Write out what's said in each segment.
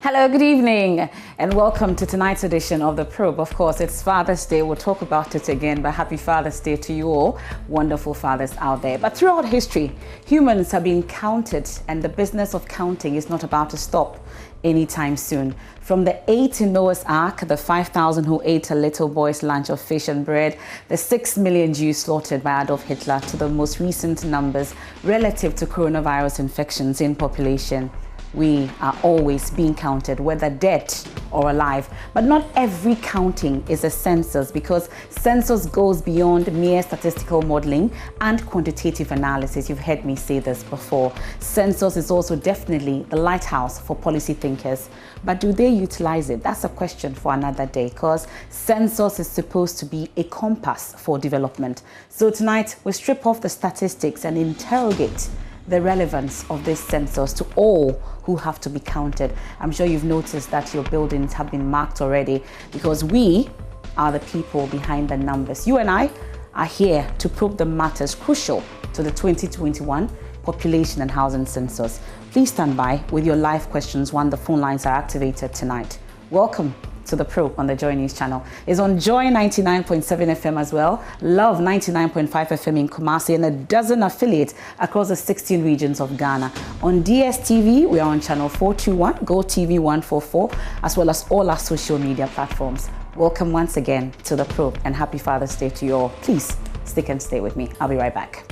Hello, good evening, and welcome to tonight's edition of The Probe. Of course, it's Father's Day. We'll talk about it again, but happy Father's Day to you all, wonderful fathers out there. But throughout history, humans have been counted, and the business of counting is not about to stop anytime soon. From the 8 in Noah's Ark, the 5,000 who ate a little boy's lunch of fish and bread, the 6 million Jews slaughtered by Adolf Hitler, to the most recent numbers relative to coronavirus infections in population. We are always being counted, whether dead or alive. But not every counting is a census, because census goes beyond mere statistical modeling and quantitative analysis. You've heard me say this before. Census is also definitely the lighthouse for policy thinkers. But do they utilize it? That's a question for another day, because census is supposed to be a compass for development. So tonight, we strip off the statistics and interrogate the relevance of this census to all who have to be counted. I'm sure you've noticed that your buildings have been marked already, because we are the people behind the numbers. You and I are here to probe the matters crucial to the 2021 population and housing census. Please stand by with your live questions when the phone lines are activated tonight. Welcome to The Probe on the JoyNews channel. It's on Joy 99.7 FM as well, Love 99.5 FM in Kumasi, and a dozen affiliates across the 16 regions of Ghana. On DSTV, we are on channel 421, Go TV 144, as well as all our social media platforms. Welcome once again to The Probe, and happy Father's Day to you all. Please stick and stay with me. I'll be right back.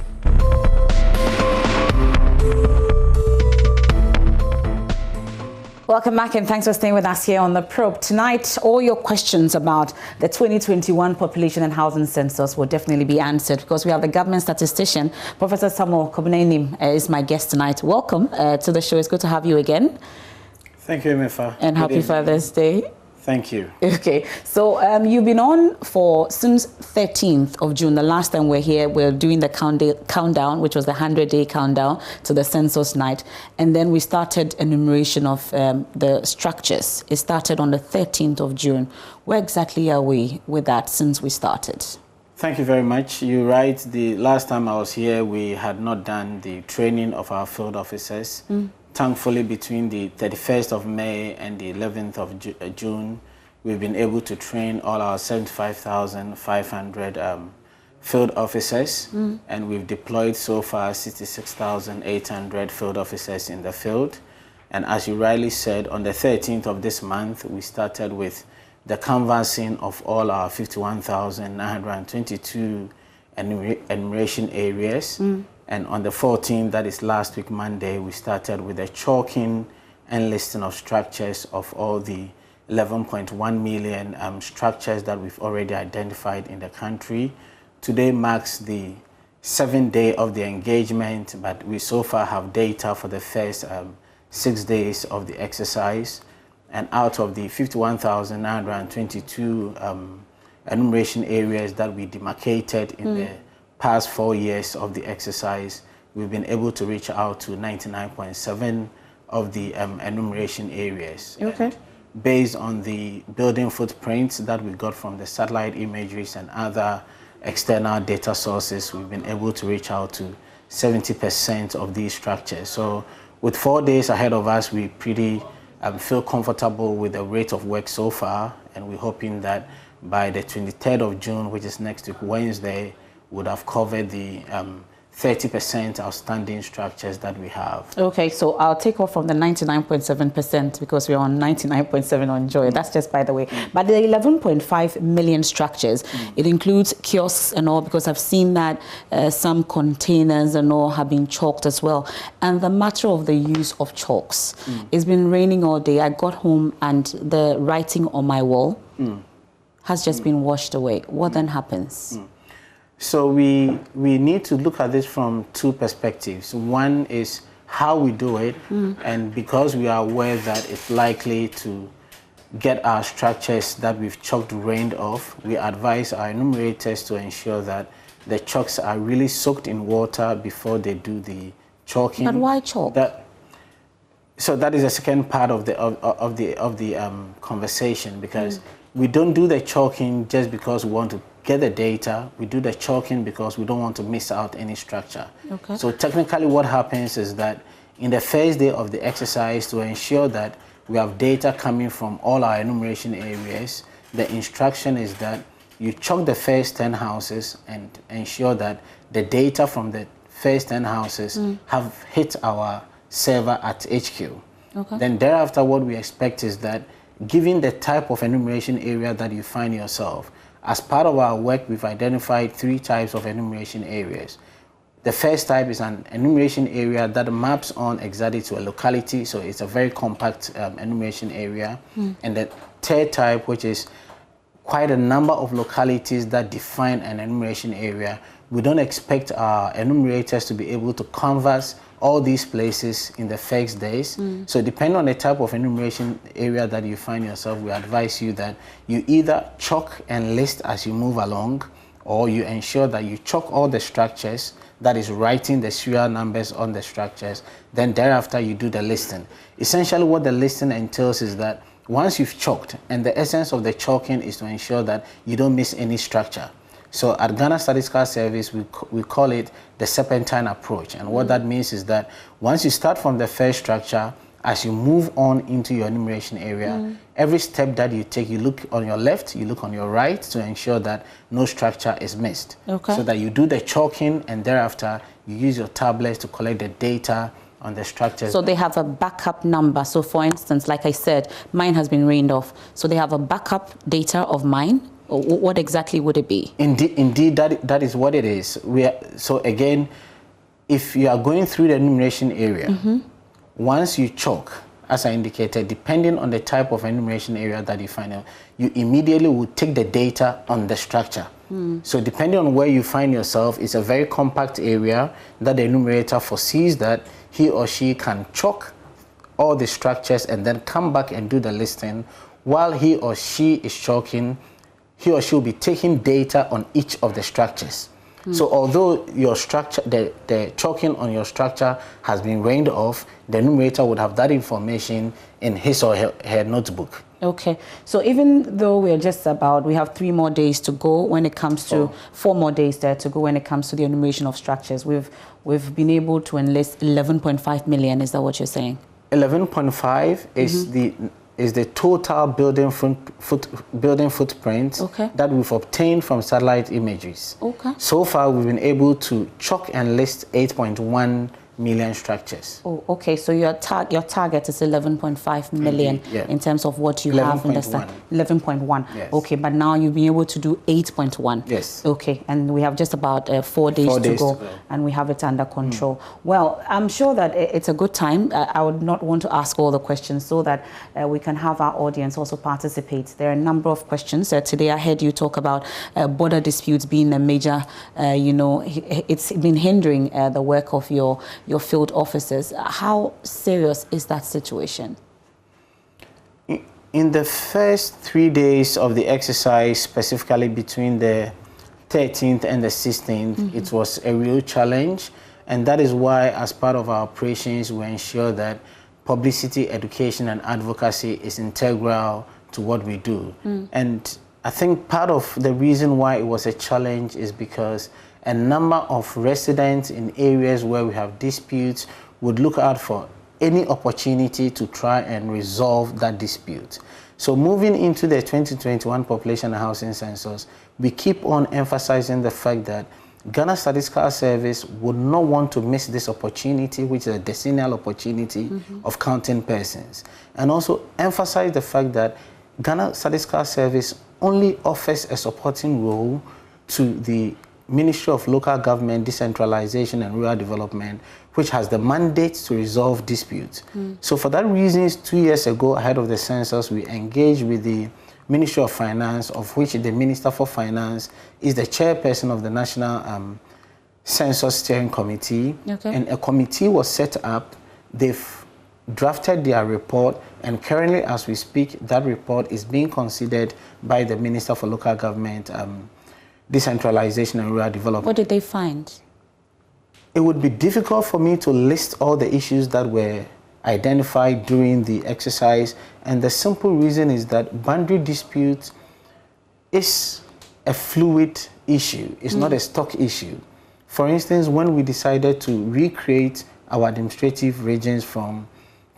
Welcome back, and thanks for staying with us here on The Probe. Tonight, all your questions about the 2021 population and housing census will definitely be answered, because we have the government statistician, Professor Samuel Kobnenim, is my guest tonight. Welcome to the show. It's good to have you again. Thank you, Emefa. And happy Father's Day. Thank you. Okay, so you've been on since 13th of June. The last time we're here, we're doing the countdown, which was the 100-day countdown to the census night. And then we started enumeration of the structures. It started on the 13th of June. Where exactly are we with that since we started? Thank you very much. You're right. The last time I was here, we had not done the training of our field officers. Thankfully, between the 31st of May and the 11th of June, we've been able to train all our 75,500 field officers, and we've deployed so far 66,800 field officers in the field. And as you rightly said, on the 13th of this month, we started with the canvassing of all our 51,922 enumeration areas. And on the 14th, that is last week, Monday, we started with the chalking and listing of structures of all the 11.1 million structures that we've already identified in the country. Today marks the 7th day of the engagement, but we so far have data for the first 6 days of the exercise. And out of the 51,922 enumeration areas that we demarcated in the past 4 years of the exercise, we've been able to reach out to 99.7 of the enumeration areas. Okay. And based on the building footprints that we got from the satellite imageries and other external data sources, we've been able to reach out to 70% of these structures. So with 4 days ahead of us, we pretty feel comfortable with the rate of work so far, and we're hoping that by the 23rd of June, which is next week, Wednesday, would have covered the 30% outstanding structures that we have. Okay, so I'll take off from the 99.7% because we're on 99.7 on Joy. That's just by the way. But the 11.5 million structures, it includes kiosks and all, because I've seen that some containers and all have been chalked as well. And the matter of the use of chalks, it's been raining all day. I got home and the writing on my wall has just been washed away. What then happens? So we need to look at this from two perspectives. One is how we do it, and because we are aware that it's likely to get our structures that we've chalked rained off, we advise our enumerators to ensure that the chalks are really soaked in water before they do the chalking. But why chalk? So that is the second part of the conversation, because we don't do the chalking just because we want to get the data. We do the chalking because we don't want to miss out any structure. Okay. So technically what happens is that in the first day of the exercise, to ensure that we have data coming from all our enumeration areas, the instruction is that you chalk the first 10 houses and ensure that the data from the first 10 houses have hit our server at HQ. Okay. Then thereafter, what we expect is that given the type of enumeration area that you find yourself, as part of our work, we've identified 3 types of enumeration areas. The first type is an enumeration area that maps on exactly to a locality, so it's a very compact enumeration area. And the third type, which is quite a number of localities that define an enumeration area. We don't expect our enumerators to be able to canvass all these places in the first days. So depending on the type of enumeration area that you find yourself, we advise you that you either chalk and list as you move along, or you ensure that you chalk all the structures, that is writing the serial numbers on the structures, then thereafter you do the listing. Essentially what the listing entails is that once you've chalked, and the essence of the chalking is to ensure that you don't miss any structure. So at Ghana Statistical Service, we call it the Serpentine Approach. And what that means is that once you start from the first structure, as you move on into your enumeration area, every step that you take, you look on your left, you look on your right to ensure that no structure is missed. Okay. So that you do the chalking, and thereafter you use your tablets to collect the data on the structures. So they have a backup number. So for instance, like I said, mine has been rained off. So they have a backup data of mine. Or what exactly would it be? Indeed, that is what it is. So again, if you are going through the enumeration area, once you chalk, as I indicated, depending on the type of enumeration area that you find out, you immediately will take the data on the structure. So depending on where you find yourself, it's a very compact area that the enumerator foresees that he or she can chalk all the structures and then come back and do the listing. While he or she is chalking, he or she will be taking data on each of the structures. So although your structure, the chalking on your structure has been rained off, the enumerator would have that information in his or her notebook. Okay, so even though we have 3 more days to go when it comes to 4 more days there to go when it comes to the enumeration of structures, we've been able to enlist 11.5 million. Is that what you're saying? 11.5 is the total building footprint that we've obtained from satellite images. Okay. So far, we've been able to chalk and list 8.1 million structures. Oh, okay. So your target is 11.5 million in terms of what you have in the 11.1. Yes. Okay, but now you've been able to do 8.1. Yes. Okay, and we have just about 4 days to go, and we have it under control. Well, I'm sure that it's a good time. I would not want to ask all the questions so that we can have our audience also participate. There are a number of questions. Today I heard you talk about border disputes being a major, it's been hindering the work of your field officers. How serious is that situation? In the first 3 days of the exercise, specifically between the 13th and the 16th, it was a real challenge. And that is why, as part of our operations, we ensure that publicity, education, and advocacy is integral to what we do. And I think part of the reason why it was a challenge is because a number of residents in areas where we have disputes would look out for any opportunity to try and resolve that dispute. So moving into the 2021 Population and Housing Census, we keep on emphasizing the fact that Ghana Statistical Service would not want to miss this opportunity, which is a decennial opportunity of counting persons. And also emphasize the fact that Ghana Statistical Service only offers a supporting role to the Ministry of Local Government, Decentralization and Rural Development, which has the mandate to resolve disputes. So for that reason, 2 years ago, ahead of the census, we engaged with the Ministry of Finance, of which the Minister for Finance is the chairperson of the National Census Steering Committee. Okay. And a committee was set up. They've drafted their report, and currently, as we speak, that report is being considered by the Minister for Local Government, Decentralization and Rural Development. What did they find? It would be difficult for me to list all the issues that were identified during the exercise, and the simple reason is that boundary dispute is a fluid issue. It's not a stock issue. For instance, when we decided to recreate our administrative regions from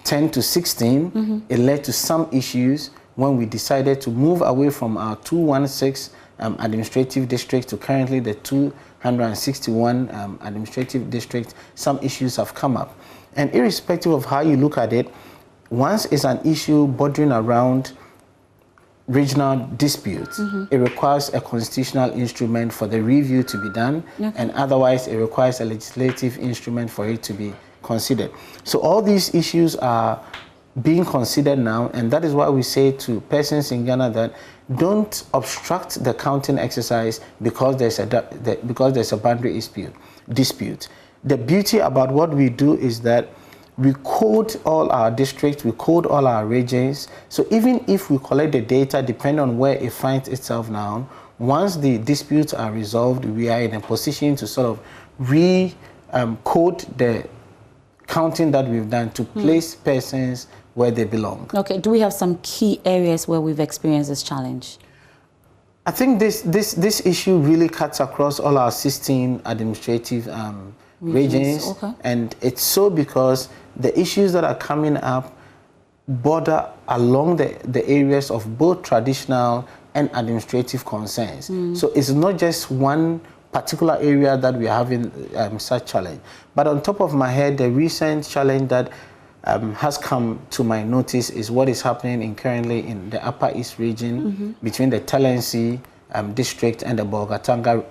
10 to 16, it led to some issues when we decided to move away from our 216 administrative district to currently the 261 administrative district. Some issues have come up. And irrespective of how you look at it, once it's an issue bordering around regional disputes, it requires a constitutional instrument for the review to be done, and otherwise it requires a legislative instrument for it to be considered. So all these issues are being considered now, and that is why we say to persons in Ghana that don't obstruct the counting exercise because there's a boundary dispute. The beauty about what we do is that we code all our districts, we code all our regions. So even if we collect the data, depending on where it finds itself now, once the disputes are resolved, we are in a position to sort of re-code the counting that we've done to place persons where they belong. Okay, do we have some key areas where we've experienced this challenge? I think this issue really cuts across all our 16 administrative regions. And it's so because the issues that are coming up border along the areas of both traditional and administrative concerns. So it's not just one particular area that we are having such challenge. But on top of my head, the recent challenge that has come to my notice is what is happening currently in the Upper East region between the Talensi district and the Bolgatanga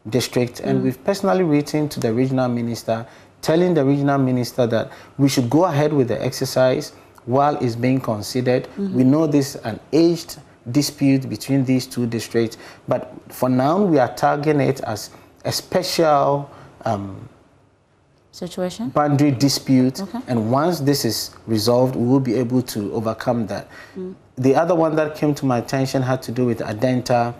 district. And we've personally written to the regional minister, telling the regional minister that we should go ahead with the exercise while it's being considered. We know this is an aged dispute between these two districts, but for now we are targeting it as a special situation, boundary dispute, and once this is resolved, we will be able to overcome that. The other one that came to my attention had to do with Adenta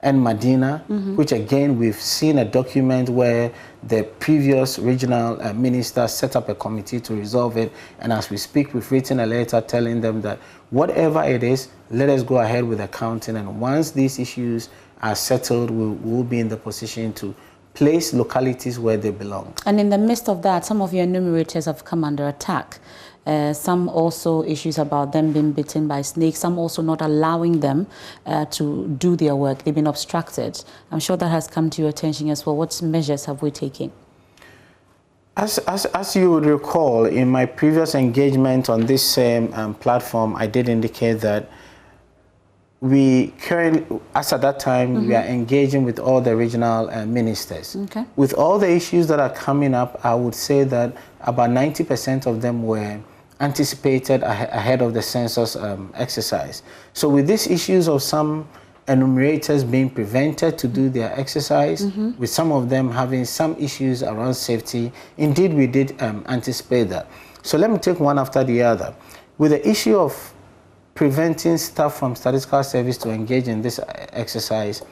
and Medina, which again we've seen a document where the previous regional minister set up a committee to resolve it, and as we speak we've written a letter telling them that whatever it is, let us go ahead with the counting, and once these issues are settled, we'll be in the position to place localities where they belong. And in the midst of that, some of your enumerators have come under attack. Some also issues about them being bitten by snakes, some also not allowing them to do their work. They've been obstructed. I'm sure that has come to your attention as well. What measures have we taken? As you would recall, in my previous engagement on this same platform, I did indicate that we currently, as at that time, we are engaging with all the regional ministers. With all the issues that are coming up, I would say that about 90% of them were anticipated ahead of the census exercise. So with these issues of some enumerators being prevented to do their exercise, with some of them having some issues around safety, indeed we did anticipate that. So let me take one after the other. With the issue of preventing staff from statistical service to engage in this exercise,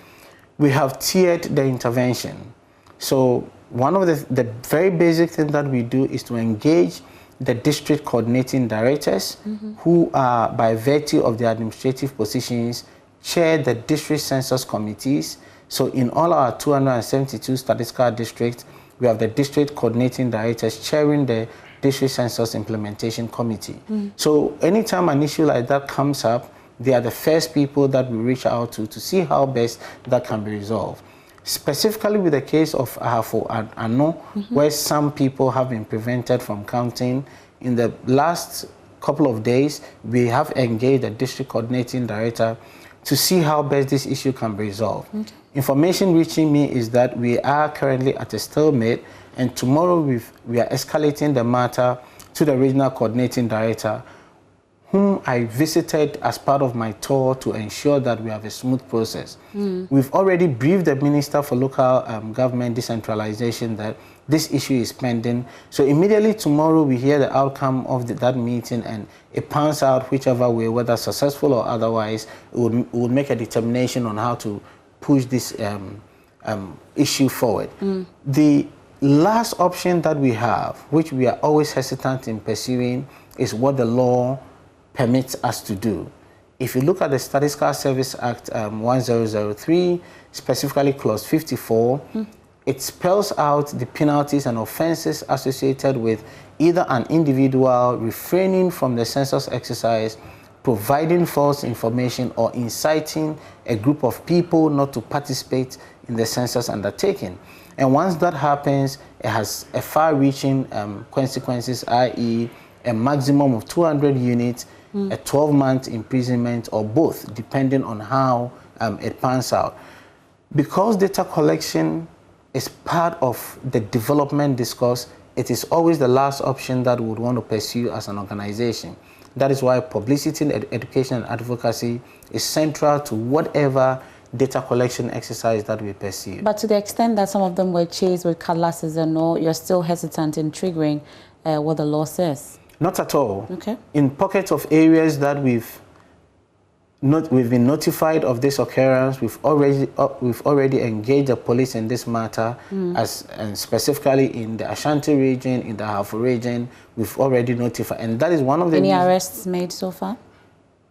we have tiered the intervention. So one of the very basic things that we do is to engage the district coordinating directors, who are, by virtue of their administrative positions, chair the district census committees. So in all our 272 statistical districts, we have the district coordinating directors chairing the district census implementation committee. So anytime an issue like that comes up, they are the first people that we reach out to see how best that can be resolved. Specifically with the case of Ahafo and Ano, where some people have been prevented from counting, in the last couple of days, we have engaged the district coordinating director to see how best this issue can be resolved. Information reaching me is that we are currently at a stalemate, and tomorrow we are escalating the matter to the regional coordinating director, whom I visited as part of my tour to ensure that we have a smooth process. We've already briefed the Minister for Local Government Decentralization that this issue is pending. So immediately tomorrow we hear the outcome of that meeting, and it pans out whichever way, whether successful or otherwise, we would make a determination on how to push this issue forward. The last option that we have, which we are always hesitant in pursuing, is what the law permits us to do. If you look at the Statistical Service Act 1003, specifically clause 54, it spells out the penalties and offenses associated with either an individual refraining from the census exercise, providing false information, or inciting a group of people not to participate in the census undertaking. And once that happens, it has a far-reaching consequences, i.e. a maximum of 200 units, a 12-month imprisonment, or both, depending on how it pans out. Because data collection is part of the development discourse, it is always the last option that we would want to pursue as an organization. That is why publicity, education, and advocacy is central to whatever data collection exercise that we pursue. But to the extent that some of them were chased with cutlasses and all, you're still hesitant in triggering what the law says? Not at all. Okay. In pockets of areas that we've been notified of this occurrence, we've already engaged the police in this matter, and specifically in the Ashanti region, in the Halfo region, we've already notified, and that is one of the Any arrests made so far?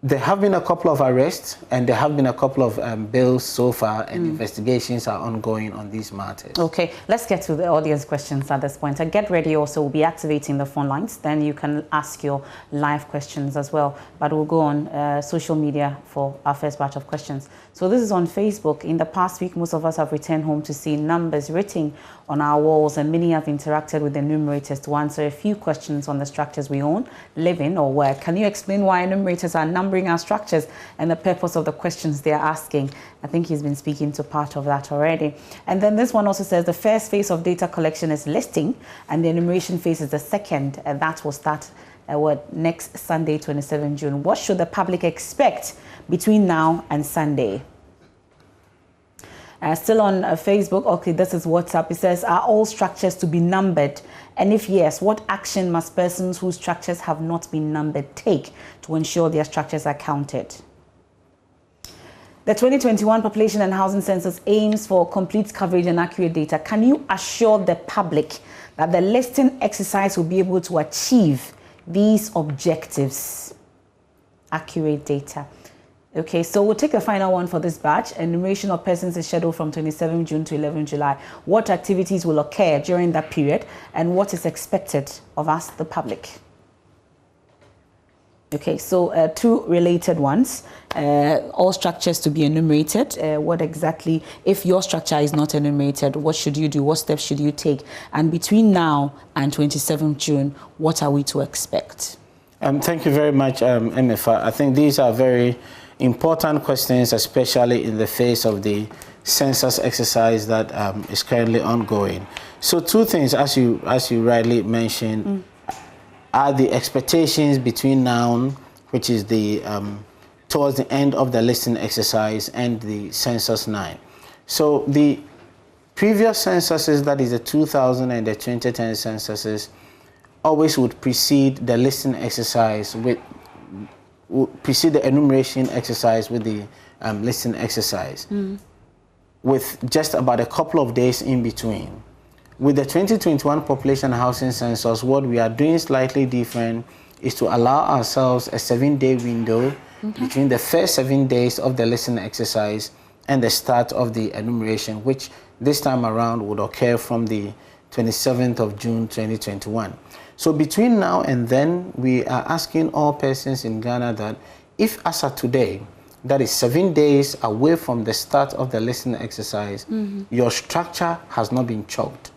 There have been a couple of arrests, and there have been a couple of bills so far, and investigations are ongoing on these matters. Okay, let's get to the audience questions at this point. And get ready also, we'll be activating the phone lines. Then you can ask your live questions as well. But we'll go on social media for our first batch of questions. So this is on Facebook. In the past week, most of us have returned home to see numbers written on our walls, and many have interacted with the enumerators to answer a few questions on the structures we own, live in, or work. Can you explain why enumerators are numbering our structures and the purpose of the questions they are asking? I think he's been speaking to part of that already. And then this one also says the first phase of data collection is listing, and the enumeration phase is the second, and that will start next Sunday, 27 June. What should the public expect between now and Sunday? Still on Facebook, okay, this is WhatsApp. It says, are all structures to be numbered? And if yes, what action must persons whose structures have not been numbered take to ensure their structures are counted? The 2021 Population and Housing Census aims for complete coverage and accurate data. Can you assure the public that the listing exercise will be able to achieve these objectives? Accurate data. Okay, so we'll take the final one for this batch. Enumeration of persons is scheduled from 27 June to 11 July. What activities will occur during that period, and what is expected of us, the public? Okay, so two related ones. All structures to be enumerated. What exactly, if your structure is not enumerated, what should you do? What steps should you take? And between now and 27 June, what are we to expect? Thank you very much, Emefa. I think these are very important questions, especially in the face of the census exercise that is currently ongoing. So two things, as you rightly mentioned, are the expectations between now, which is the towards the end of the listing exercise, and the census 9. So the previous censuses, that is the 2000 and the 2010 censuses, always would precede the listing exercise precede the enumeration exercise with the listing exercise, with just about a couple of days in between. With the 2021 Population Housing Census, what we are doing slightly different is to allow ourselves a 7-day window between the first 7 days of the listing exercise and the start of the enumeration, which this time around would occur from the 27th of June 2021. So between now and then, we are asking all persons in Ghana that if as of today, that is 7 days away from the start of the listening exercise, your structure has not been chalked,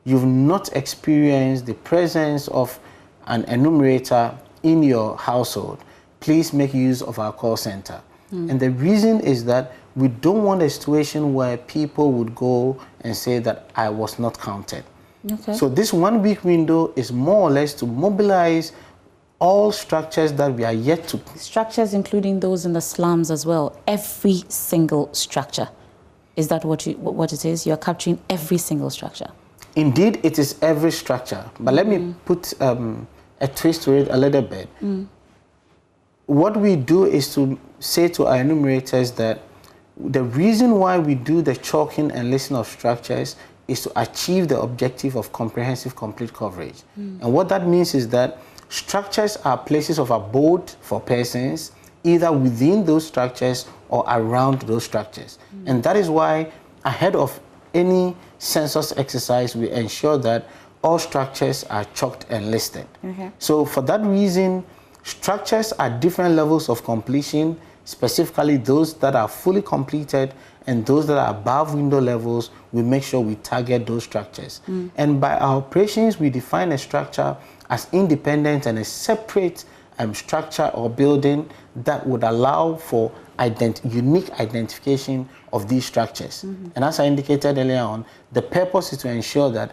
you've not experienced the presence of an enumerator in your household, please make use of our call center. And the reason is that we don't want a situation where people would go and say that I was not counted. Okay. So this 1 week window is more or less to mobilize all structures that we are yet to... Structures including those in the slums as well, every single structure. Is that what it is? You're capturing every single structure? Indeed, it is every structure. But let me put a twist to it a little bit. What we do is to say to our enumerators that the reason why we do the chalking and listing of structures is to achieve the objective of comprehensive complete coverage. And what that means is that structures are places of abode for persons, either within those structures or around those structures. And that is why, ahead of any census exercise, we ensure that all structures are chalked and listed. Okay. So for that reason, structures at different levels of completion, specifically those that are fully completed and those that are above window levels, we make sure we target those structures. And by our operations, we define a structure as independent and a separate structure or building that would allow for unique identification of these structures. And as I indicated earlier on, the purpose is to ensure that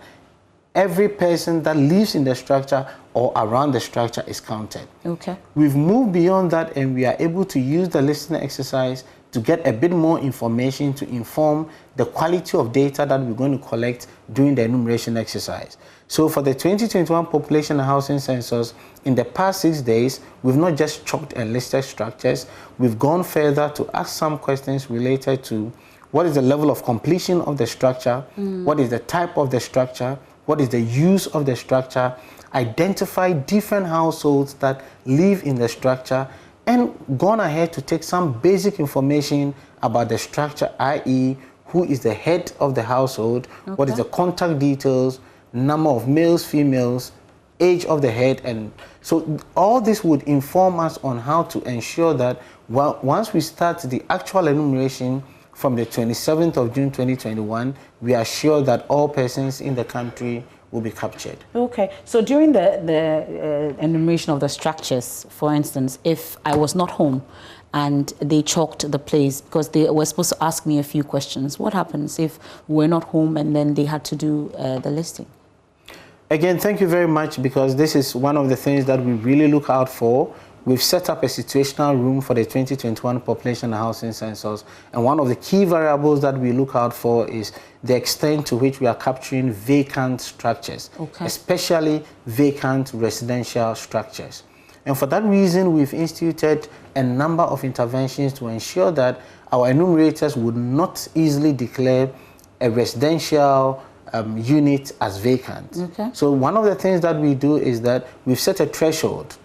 every person that lives in the structure or around the structure is counted. Okay. We've moved beyond that, and we are able to use the listening exercise to get a bit more information to inform the quality of data that we're going to collect during the enumeration exercise. So for the 2021 Population and Housing Census, in the past 6 days, we've not just chalked and listed structures, we've gone further to ask some questions related to what is the level of completion of the structure, what is the type of the structure, what is the use of the structure, identify different households that live in the structure, and gone ahead to take some basic information about the structure, i.e. who is the head of the household, what is the contact details, number of males, females, age of the head. And so all this would inform us on how to ensure that once we start the actual enumeration from the 27th of June 2021, we are sure that all persons in the country will be captured. Okay, so during the enumeration of the structures, for instance, if I was not home and they chalked the place because they were supposed to ask me a few questions, what happens if we're not home and then they had to do the listing? Again, thank you very much, because this is one of the things that we really look out for. We've set up a situational room for the 2021 Population and Housing Census, and one of the key variables that we look out for is the extent to which we are capturing vacant structures, especially vacant residential structures. And for that reason, we've instituted a number of interventions to ensure that our enumerators would not easily declare a residential unit as vacant. So one of the things that we do is that we've set a threshold.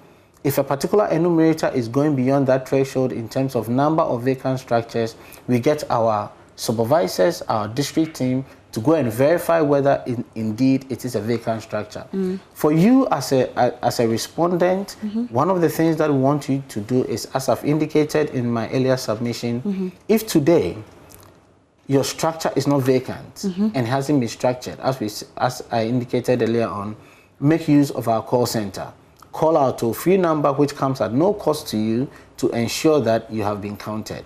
If a particular enumerator is going beyond that threshold in terms of number of vacant structures, we get our supervisors, our district team, to go and verify whether indeed it is a vacant structure. For you as a respondent, one of the things that we want you to do is, as I've indicated in my earlier submission, if today your structure is not vacant and hasn't been structured, as I indicated earlier on, make use of our call center. Call our toll-free number, which comes at no cost to you, to ensure that you have been counted.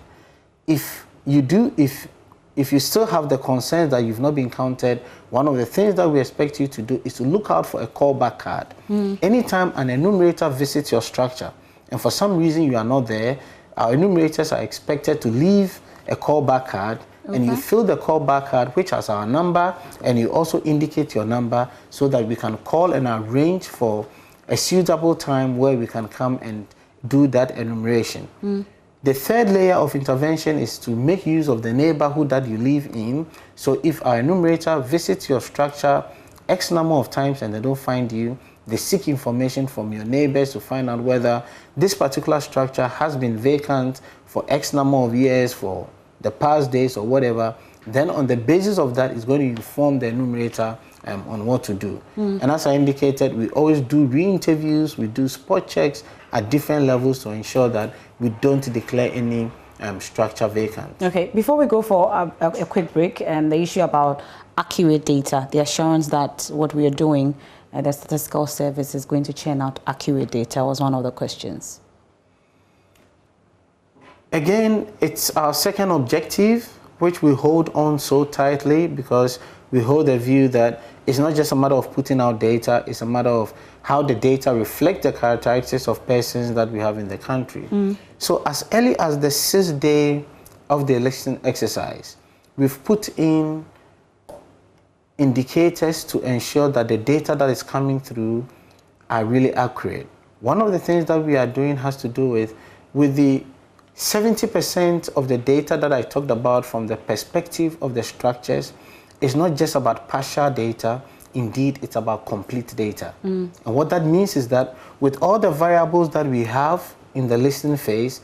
If you still have the concern that you've not been counted, one of the things that we expect you to do is to look out for a callback card. Anytime an enumerator visits your structure and for some reason you are not there, our enumerators are expected to leave a callback card, and you fill the callback card, which has our number, and you also indicate your number so that we can call and arrange for a suitable time where we can come and do that enumeration. The third layer of intervention is to make use of the neighborhood that you live in. So if our enumerator visits your structure X number of times and they don't find you, they seek information from your neighbors to find out whether this particular structure has been vacant for X number of years, for the past days or whatever. Then on the basis of that, it's going to inform the enumerator on what to do. And as I indicated, we always do re-interviews, we do spot checks at different levels to ensure that we don't declare any structure vacant. Okay, before we go for a quick break, and the issue about accurate data, the assurance that what we are doing, the statistical service is going to churn out accurate data was one of the questions. Again, it's our second objective, which we hold on so tightly, because we hold the view that it's not just a matter of putting out data, it's a matter of how the data reflect the characteristics of persons that we have in the country. So as early as the 6th day of the election exercise, we've put in indicators to ensure that the data that is coming through are really accurate. One of the things that we are doing has to do with the 70% of the data that I talked about from the perspective of the structures. It's not just about partial data, indeed it's about complete data. And what that means is that with all the variables that we have in the listening phase,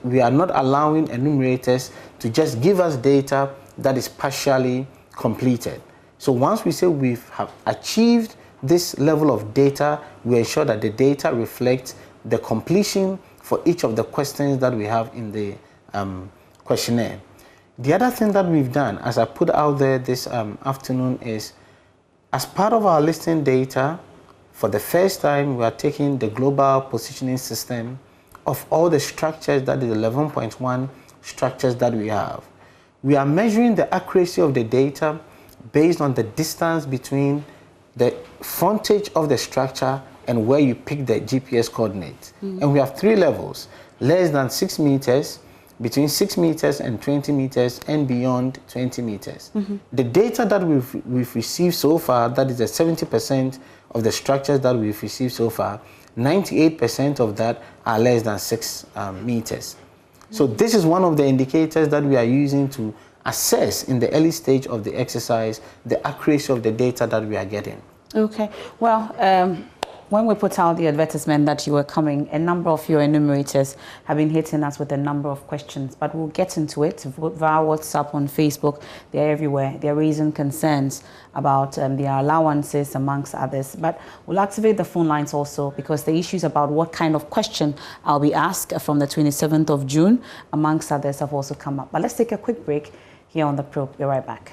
we are not allowing enumerators to just give us data that is partially completed. So once we say we have achieved this level of data, we ensure that the data reflects the completion for each of the questions that we have in the questionnaire. The other thing that we've done, as I put out there this afternoon, is as part of our listing data, for the first time, we are taking the global positioning system of all the structures, that is 11.1 structures that we have. We are measuring the accuracy of the data based on the distance between the frontage of the structure and where you pick the GPS coordinates. And we have 3 levels: less than 6 meters, between 6 meters and 20 meters, and beyond 20 meters. The data that we've received so far, that is the 70% of the structures that we've received so far, 98% of that are less than 6 meters. So this is one of the indicators that we are using to assess in the early stage of the exercise the accuracy of the data that we are getting. Okay. Well, when we put out the advertisement that you were coming, a number of your enumerators have been hitting us with a number of questions, but we'll get into it via WhatsApp, on Facebook. They're everywhere. They're raising concerns about their allowances, amongst others. But we'll activate the phone lines also, because the issues about what kind of question I'll be asked from the 27th of June, amongst others, have also come up. But let's take a quick break here on The Probe. Be right back.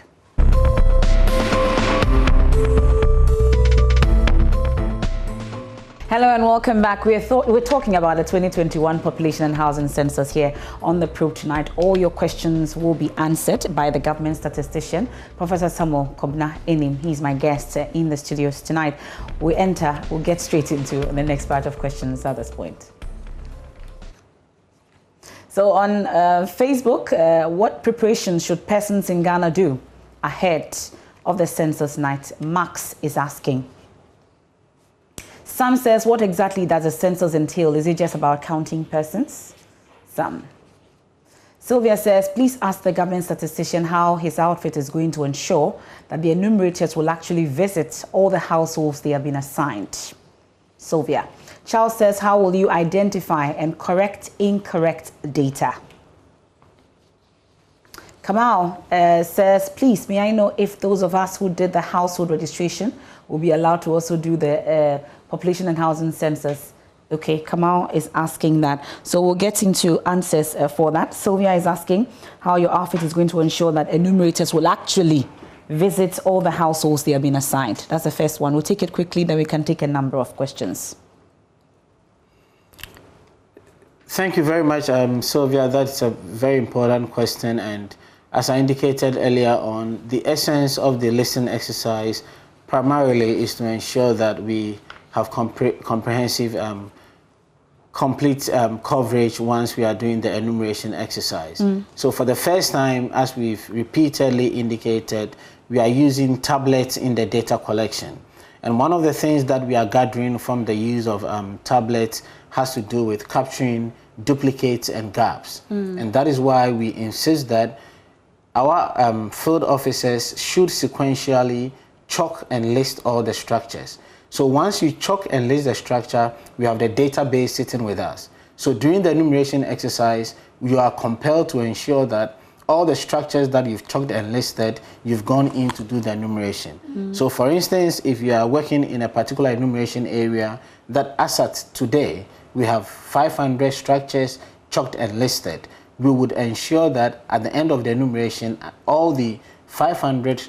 Hello and welcome back. We're talking about the 2021 Population and Housing Census here on The Probe tonight. All your questions will be answered by the government statistician, Professor Samuel Kobna Enim. He's my guest in the studios tonight. We'll get straight into the next part of questions at this point. So on Facebook, what preparations should persons in Ghana do ahead of the census night? Max is asking. Sam says, what exactly does a census entail? Is it just about counting persons? Sam. Sylvia says, please ask the government statistician how his outfit is going to ensure that the enumerators will actually visit all the households they have been assigned. Sylvia. Charles says, how will you identify and correct incorrect data? Kamal says, please, may I know if those of us who did the household registration will be allowed to also do the Population and Housing Census? Okay, Kamal is asking that. So we'll get into answers for that. Sylvia is asking how your outfit is going to ensure that enumerators will actually visit all the households they have been assigned. That's the first one. We'll take it quickly, then we can take a number of questions. Thank you very much, Sylvia. That's a very important question. And as I indicated earlier on, the essence of the listening exercise primarily is to ensure that we have comprehensive, complete coverage once we are doing the enumeration exercise. So for the first time, as we've repeatedly indicated, we are using tablets in the data collection. And one of the things that we are gathering from the use of tablets has to do with capturing duplicates and gaps. And that is why we insist that our field officers should sequentially chalk and list all the structures. So once you chalk and list the structure, we have the database sitting with us. So during the enumeration exercise, you are compelled to ensure that all the structures that you've chalked and listed, you've gone in to do the enumeration. So for instance, if you are working in a particular enumeration area, that as at today, we have 500 structures chalked and listed. We would ensure that at the end of the enumeration, all the 500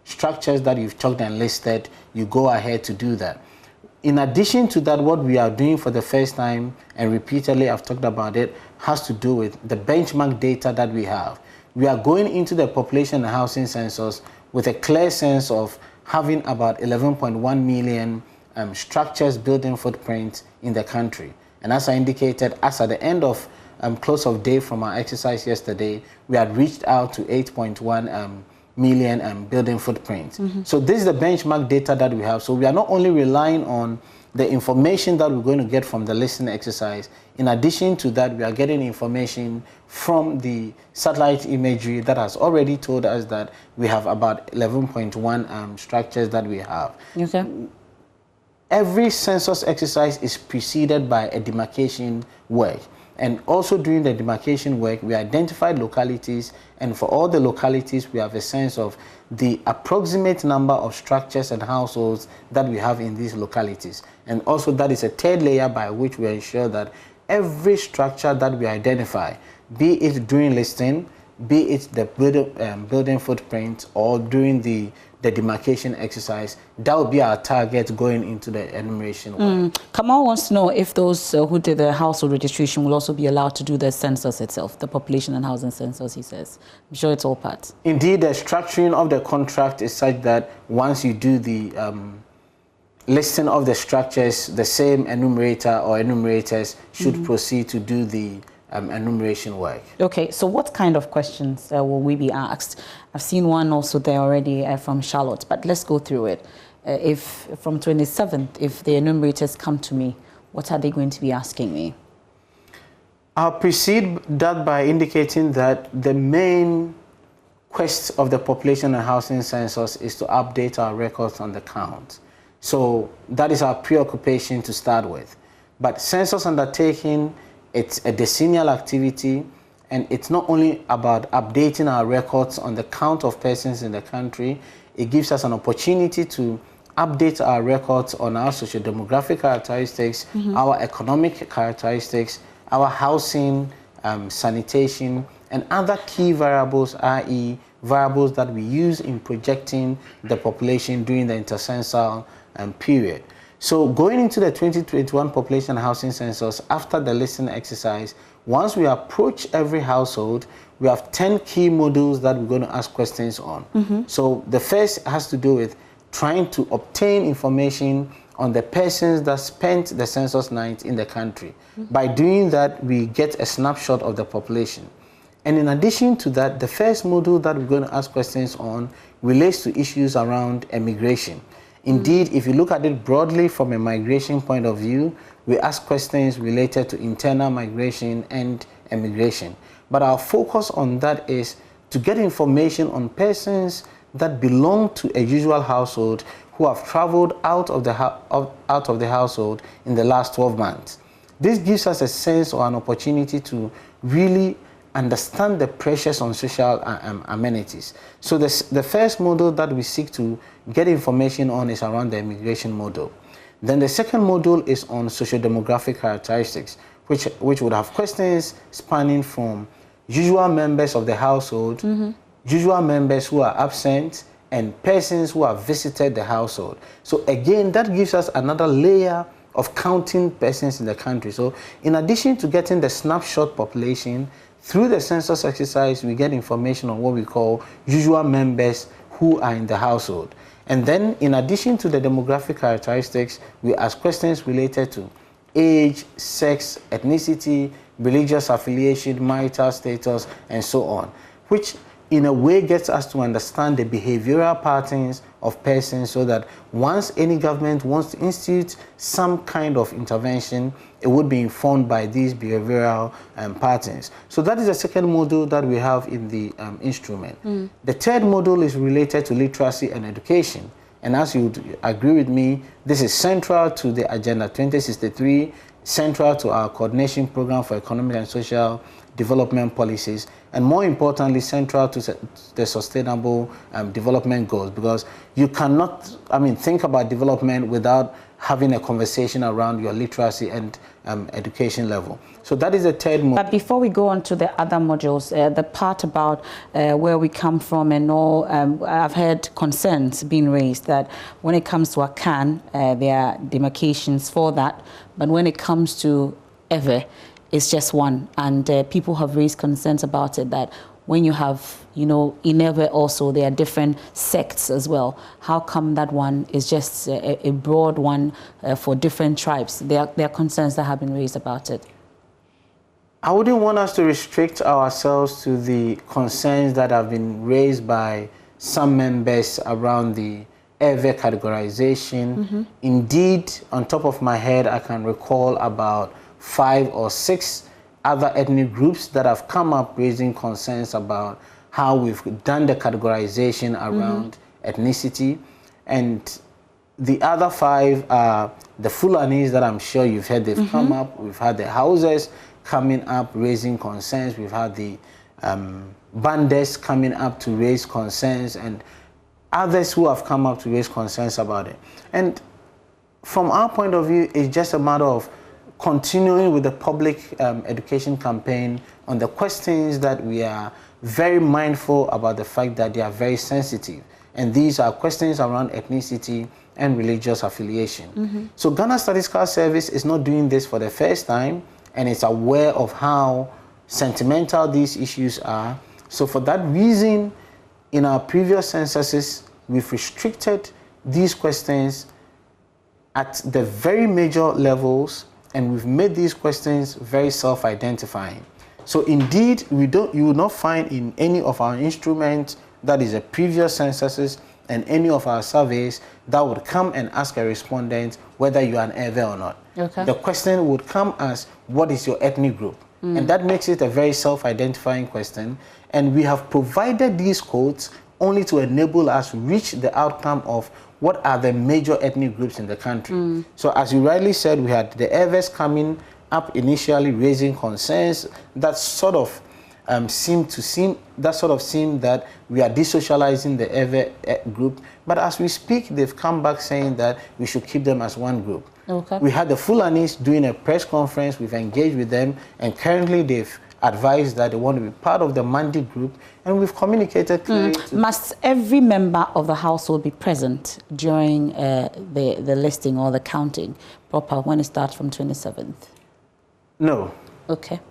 structures that you've chalked and listed, you go ahead to do that. In addition to that, what we are doing for the first time, and repeatedly I've talked about it, has to do with the benchmark data that we have. We are going into the population and housing census with a clear sense of having about 11.1 million structures building footprints in the country. And as I indicated, as at the end of close of day from our exercise yesterday, we had reached out to 8.1 million building footprints. So this is the benchmark data that we have. So we are not only relying on the information that we're going to get from the listening exercise. In addition to that, we are getting information from the satellite imagery that has already told us that we have about 11.1 structures that we have. Okay. Every census exercise is preceded by a demarcation work. And also during the demarcation work, we identified localities, and for all the localities, we have a sense of the approximate number of structures and households that we have in these localities. And also that is a third layer by which we ensure that every structure that we identify, be it during listing, be it the building footprint, or during the demarcation exercise, that will be our target going into the enumeration work. Kamal wants to know if those who did the household registration will also be allowed to do the census itself, the population and housing census, he says. I'm sure it's all part. Indeed, the structuring of the contract is such that once you do the listing of the structures, the same enumerator or enumerators should proceed to do the enumeration work. Okay, so what kind of questions will we be asked? I've seen one also there already from Charlotte, but let's go through it. If from 27th, if the enumerators come to me, what are they going to be asking me? I'll precede that by indicating that the main quest of the population and housing census is to update our records on the count. So that is our preoccupation to start with. But census undertaking, it's a decennial activity, and it's not only about updating our records on the count of persons in the country. It gives us an opportunity to update our records on our socio-demographic characteristics, our economic characteristics, our housing, sanitation, and other key variables, i.e. variables that we use in projecting the population during the intercensal period. So going into the 2021 population and housing census, after the listening exercise, once we approach every household, we have 10 key modules that we're going to ask questions on. So the first has to do with trying to obtain information on the persons that spent the census night in the country. By doing that, we get a snapshot of the population. And in addition to that, the first module that we're going to ask questions on relates to issues around immigration. Indeed, if you look at it broadly from a migration point of view, we ask questions related to internal migration and immigration. But our focus on that is to get information on persons that belong to a usual household who have traveled out of the household in the last 12 months. This gives us a sense or an opportunity to really understand the pressures on social amenities. So the first module that we seek to get information on is around the immigration module. Then the second module is on socio-demographic characteristics, which would have questions spanning from usual members of the household, usual members who are absent, and persons who have visited the household. So again, that gives us another layer of counting persons in the country. So in addition to getting the snapshot population, through the census exercise, we get information on what we call usual members who are in the household. And then, in addition to the demographic characteristics, we ask questions related to age, sex, ethnicity, religious affiliation, marital status, and so on, which in a way gets us to understand the behavioral patterns of persons, so that once any government wants to institute some kind of intervention, it would be informed by these behavioral patterns. So that is the second module that we have in the instrument. The third module is related to literacy and education. And as you would agree with me, this is central to the Agenda 2063, central to our coordination program for economic and social development policies, and more importantly, central to the sustainable development goals, because you cannot, think about development without having a conversation around your literacy and education level. So that is the third module. But before we go on to the other modules, the part about where we come from and all, I've heard concerns being raised that when it comes to Akan, there are demarcations for that, but when it comes to Ewe, it's just one, and people have raised concerns about it, that when you have, in Ewe also, there are different sects as well. How come that one is just a broad one for different tribes? There are concerns that have been raised about it. I wouldn't want us to restrict ourselves to the concerns that have been raised by some members around the Ewe categorization. Indeed, on top of my head, I can recall about 5 or 6 other ethnic groups that have come up raising concerns about how we've done the categorization around ethnicity. And the other 5 are the Fulanis that I'm sure you've heard they've come up. We've had the Hausas coming up raising concerns. We've had the bandits coming up to raise concerns, and others who have come up to raise concerns about it. And from our point of view, it's just a matter of continuing with the public education campaign on the questions that we are very mindful about the fact that they are very sensitive. And these are questions around ethnicity and religious affiliation. So Ghana Statistical Service is not doing this for the first time, and it's aware of how sentimental these issues are. So for that reason, in our previous censuses, we've restricted these questions at the very major levels, and we've made these questions very self-identifying. So indeed, you will not find in any of our instruments, that is the previous censuses and any of our surveys, that would come and ask a respondent whether you are an Ewe or not. Okay. The question would come as, what is your ethnic group? And that makes it a very self-identifying question. And we have provided these codes only to enable us to reach the outcome of what are the major ethnic groups in the country. So as you rightly said, we had the Ewes coming up initially raising concerns that sort of seemed that we are desocializing the Ewe group. But as we speak, they've come back saying that we should keep them as one group. Okay. We had the Fulanis doing a press conference. We've engaged with them, and currently they've advised that they want to be part of the Mandi group, and we've communicated clearly. Must every member of the household be present during the listing or the counting proper when it starts from 27th? No. Okay.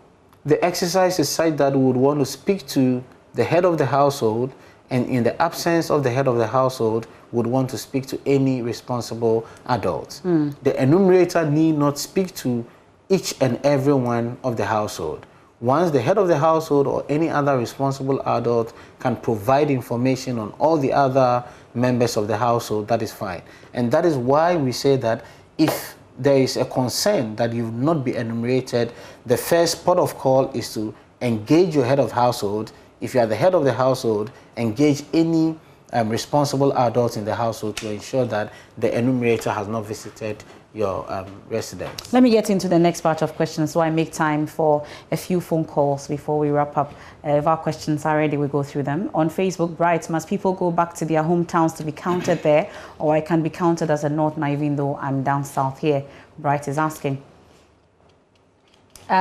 The exercise is such that we would want to speak to the head of the household, and in the absence of the head of the household, would want to speak to any responsible adult. The enumerator need not speak to each and every one of the household. Once the head of the household or any other responsible adult can provide information on all the other members of the household, that is fine. And that is why we say that if there is a concern that you will not be enumerated, the first port of call is to engage your head of household. If you are the head of the household, engage any responsible adults in the household to ensure that the enumerator has not visited your residence. Let me get into the next part of questions so I make time for a few phone calls before we wrap up. If our questions are ready, we go through them. On Facebook, Bright, must people go back to their hometowns to be counted there, or I can be counted as a Northerner even though I'm down south here? Bright is asking.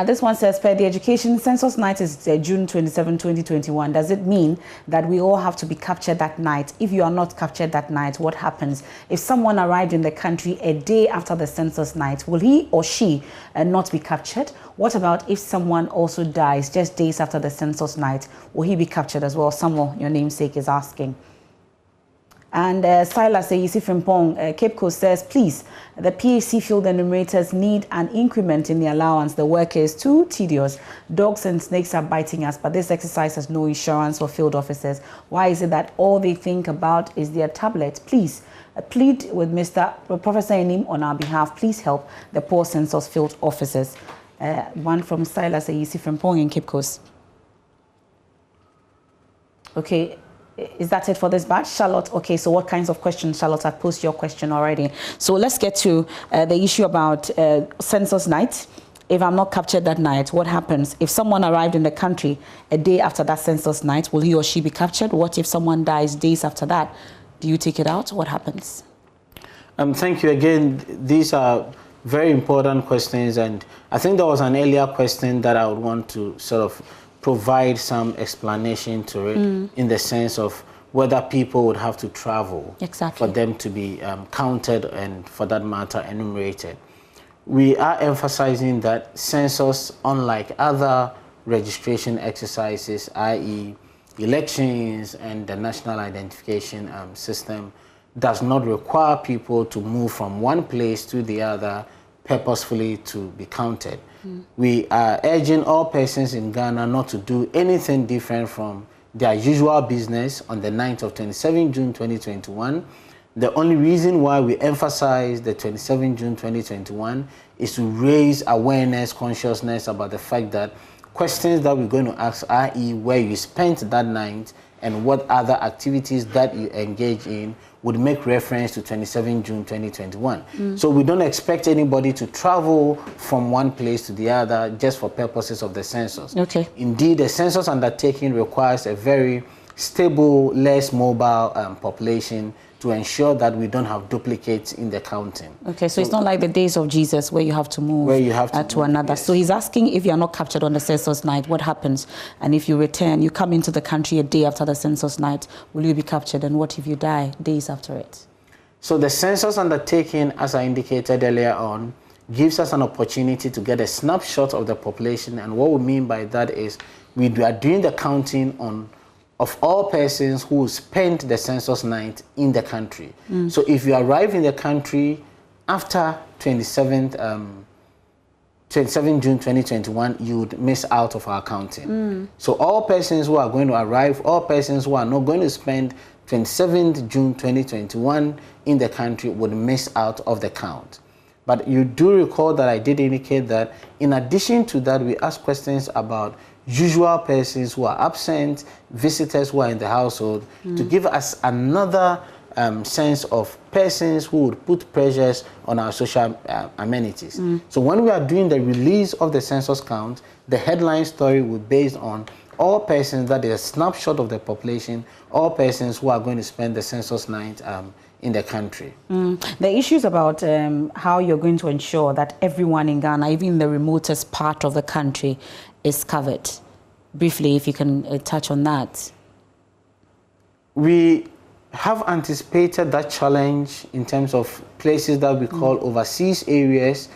This one says, per the education census night is June 27, 2021. Does it mean that we all have to be captured that night? If you are not captured that night, what happens? If someone arrived in the country a day after the census night, will he or she not be captured? What about if someone also dies just days after the census night? Will he be captured as well? Samuel, your namesake, is asking. And Silas Ayisi Frimpong, Cape Coast says, please, the PAC field enumerators need an increment in the allowance. The work is too tedious. Dogs and snakes are biting us, but this exercise has no insurance for field officers. Why is it that all they think about is their tablet? Please, plead with Professor Enim on our behalf. Please help the poor census field officers. One from Silas Ayisi Frimpong in Cape Coast. Okay. Is that it for this batch? Charlotte, okay, so what kinds of questions? Charlotte, I've posed your question already. So let's get to the issue about census night. If I'm not captured that night, what happens? If someone arrived in the country a day after that census night, will he or she be captured? What if someone dies days after that? Do you take it out? What happens? Thank you again. These are very important questions, and I think there was an earlier question that I would want to sort of provide some explanation to it, in the sense of whether people would have to travel for them to be counted and, for that matter, enumerated. We are emphasizing that census, unlike other registration exercises, i.e. elections and the national identification system, does not require people to move from one place to the other purposefully to be counted. We are urging all persons in Ghana not to do anything different from their usual business on the 9th of 27 June 2021. The only reason why we emphasize the 27 June 2021 is to raise awareness, consciousness about the fact that questions that we're going to ask, i.e. where you spent that night and what other activities that you engage in would make reference to 27 June 2021. So we don't expect anybody to travel from one place to the other just for purposes of the census. Okay. Indeed, the census undertaking requires a very stable, less mobile population to ensure that we don't have duplicates in the counting. Okay, so it's not like the days of Jesus where you have to move to another. Yes. So he's asking, if you're not captured on the census night, what happens? And if you return, you come into the country a day after the census night, will you be captured? And what if you die days after it? So the census undertaking, as I indicated earlier on, gives us an opportunity to get a snapshot of the population. And what we mean by that is we are doing the counting of all persons who spent the census night in the country. So if you arrive in the country after 27 June 2021, you would miss out of our counting. So all persons who are going to arrive, all persons who are not going to spend 27th June 2021 in the country would miss out of the count. But you do recall that I did indicate that in addition to that, we ask questions about usual persons who are absent, visitors who are in the household, to give us another sense of persons who would put pressures on our social amenities. So when we are doing the release of the census count, the headline story will be based on all persons, that is a snapshot of the population, all persons who are going to spend the census night in the country. The issues about how you're going to ensure that everyone in Ghana, even the remotest part of the country, is covered. Briefly, if you can touch on that. We have anticipated that challenge in terms of places that we call overseas areas,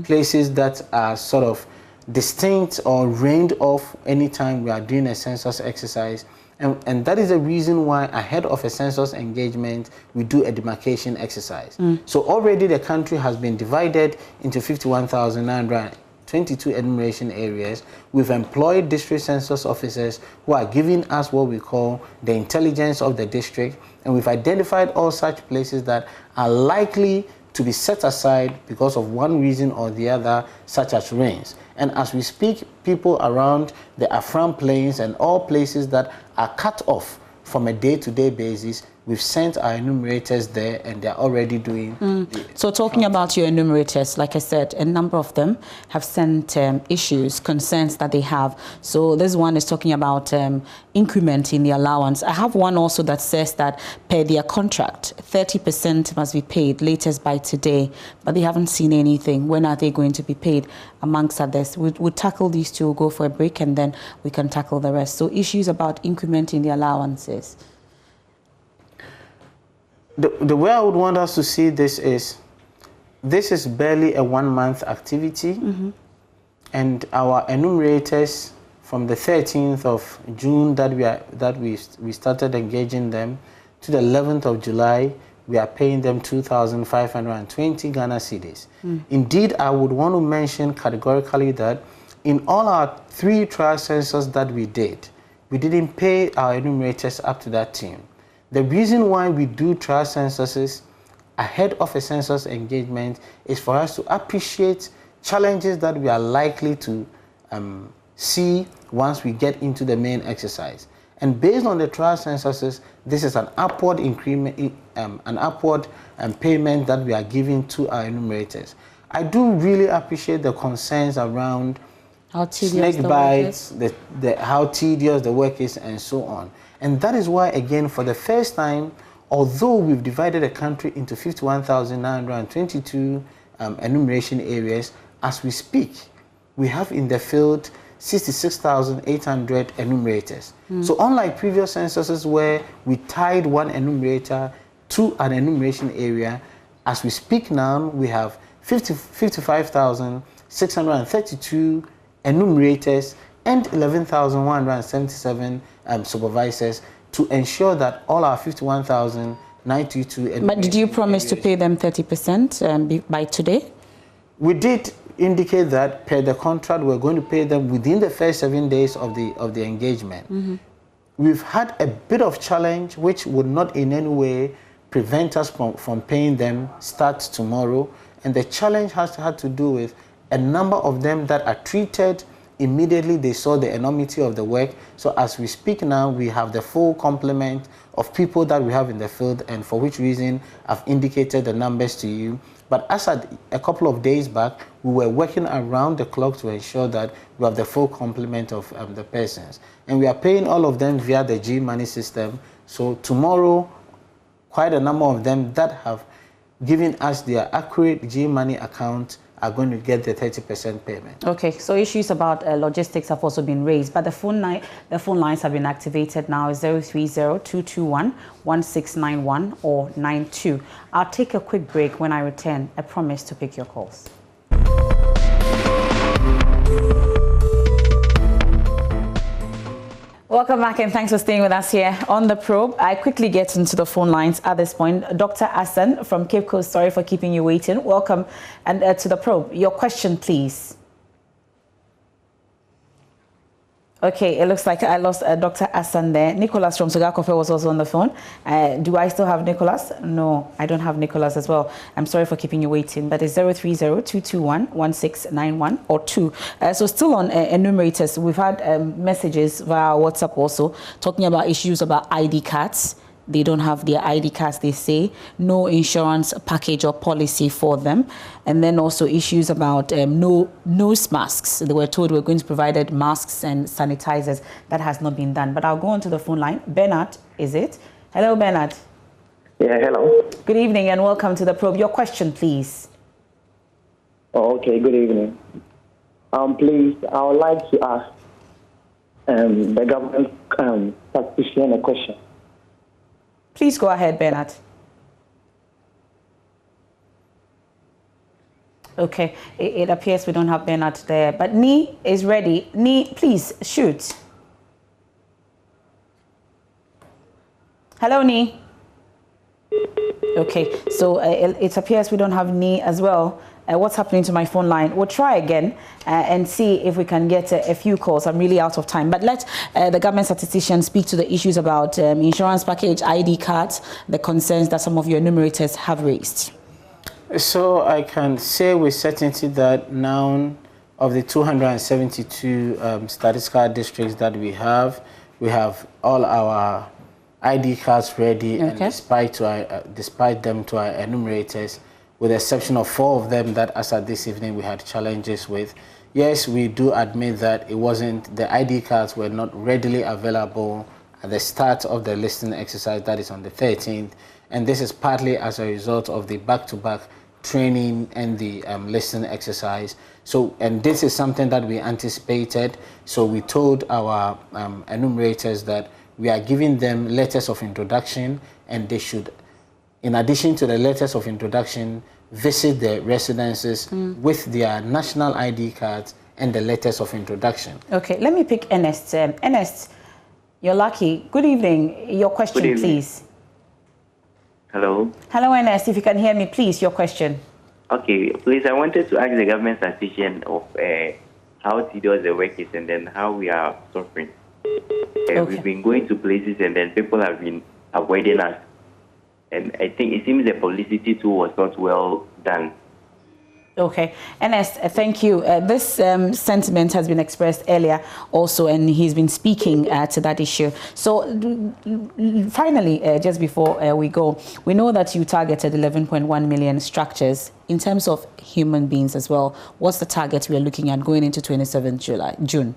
places that are sort of distinct or rained off anytime we are doing a census exercise. And that is the reason why ahead of a census engagement, we do a demarcation exercise. So already the country has been divided into 51,922 enumeration areas. We've employed district census officers who are giving us what we call the intelligence of the district. And we've identified all such places that are likely to be set aside because of one reason or the other, such as rains. And as we speak, people around the Afram Plains and all places that are cut off from a day-to-day basis, we've sent our enumerators there, and they're already doing. So talking about your enumerators, like I said, a number of them have sent issues, concerns that they have. So this one is talking about increment in the allowance. I have one also that says that per their contract, 30% must be paid latest by today, but they haven't seen anything. When are they going to be paid, amongst others? We'll tackle these two, we'll go for a break, and then we can tackle the rest. So issues about increment in the allowances. The way I would want us to see this is barely a 1 month activity, and our enumerators from the 13th of June that we started engaging them to the 11th of July, we are paying them 2,520 Ghana cedis. Indeed, I would want to mention categorically that in all our 3 trial censuses that we did, we didn't pay our enumerators up to that tune. The reason why we do trial censuses ahead of a census engagement is for us to appreciate challenges that we are likely to see once we get into the main exercise. And based on the trial censuses, this is an upward increment, payment that we are giving to our enumerators. I do really appreciate the concerns around how tedious snake bites, how tedious the work is, and so on. And that is why, again, for the first time, although we've divided the country into 51,922 enumeration areas, as we speak, we have in the field 66,800 enumerators. So unlike previous censuses where we tied one enumerator to an enumeration area, as we speak now, we have 55,632 enumerators and 11,177 supervisors to ensure that all our 51,922. But did you promise to pay them 30% by today? We did indicate that per the contract we're going to pay them within the first 7 days of the engagement. We've had a bit of challenge which would not in any way prevent us from paying them start tomorrow, and the challenge has had to do with a number of them that are treated immediately they saw the enormity of the work. So as we speak now, we have the full complement of people that we have in the field, and for which reason I've indicated the numbers to you. But as at a couple of days back, we were working around the clock to ensure that we have the full complement of the persons. And we are paying all of them via the G-Money system. So tomorrow, quite a number of them that have given us their accurate G-Money account are going to get the 30% payment. Okay, so issues about logistics have also been raised, but the phone lines have been activated now. 030-221-1691 or 92. I'll take a quick break. When I return, I promise to pick your calls. Welcome back, and thanks for staying with us here on The Probe. I quickly get into the phone lines at this point. Dr. Asan from Cape Coast, sorry for keeping you waiting. Welcome and to The Probe. Your question, please. Okay, it looks like I lost Dr. Asan there. Nicholas from Sugakofe was also on the phone. Do I still have Nicholas? No, I don't have Nicholas as well. I'm sorry for keeping you waiting, but it's 030-221-1691 or 2. So still on enumerators, we've had messages via WhatsApp also talking about issues about ID cards. They don't have their ID cards, they say. No insurance package or policy for them. And then also issues about no nose masks. They were told we're going to provide masks and sanitizers. That has not been done. But I'll go on to the phone line. Bernard, is it? Hello, Bernard. Yeah, hello. Good evening and welcome to The Probe. Your question, please. Oh, okay, good evening. Please, I would like to ask the government statistician a question. Please go ahead, Bernard. Okay, it appears we don't have Bernard there, but Ni is ready. Ni, please shoot. Hello, Ni. Okay, so it appears we don't have Ni as well. What's happening to my phone line? We'll try again and see if we can get a few calls. I'm really out of time. But let the government statistician speak to the issues about insurance package, ID cards, the concerns that some of your enumerators have raised. So I can say with certainty that now of the 272 statistical districts that we have all our ID cards ready, okay. And despite them to our enumerators, with the exception of 4 of them that as at this evening we had challenges with. Yes, we do admit that the ID cards were not readily available at the start of the listing exercise, that is on the 13th. And this is partly as a result of the back-to-back training and the listing exercise. So, and this is something that we anticipated. So we told our enumerators that we are giving them letters of introduction, and they should, in addition to the letters of introduction, visit the residences with their national ID cards and the letters of introduction. Okay, let me pick Ernest. Ernest, you're lucky. Good evening. Your question, please. Hello. Hello, Ernest. If you can hear me, please, your question. Okay, please, I wanted to ask the government statistician of how tedious the work is and then how we are suffering. Okay. We've been going to places and then people have been avoiding us. And I think it seems the publicity too was not well done. Okay, Ernest, thank you. This sentiment has been expressed earlier also, and he's been speaking to that issue. So finally, just before we go, we know that you targeted 11.1 million structures. In terms of human beings as well, what's the target we are looking at going into 27th June?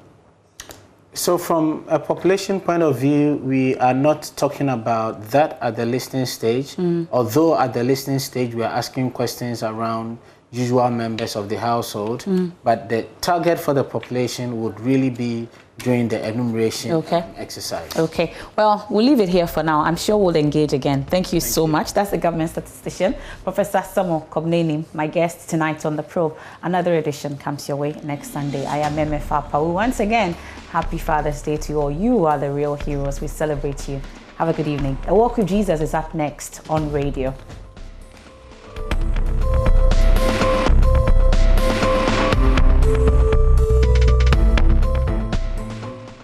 So from a population point of view, we are not talking about that at the listing stage, although at the listing stage we are asking questions around usual members of the household, but the target for the population would really be during the enumeration exercise. Okay, well, we'll leave it here for now. I'm sure we'll engage again. Thank you so much. That's the government statistician, Professor Samuel Kobneni, my guest tonight on The Probe. Another edition comes your way next Sunday. I am Meme Fapawu. Once again, happy Father's Day to you all. You are the real heroes. We celebrate you. Have a good evening. A Walk with Jesus is up next on radio.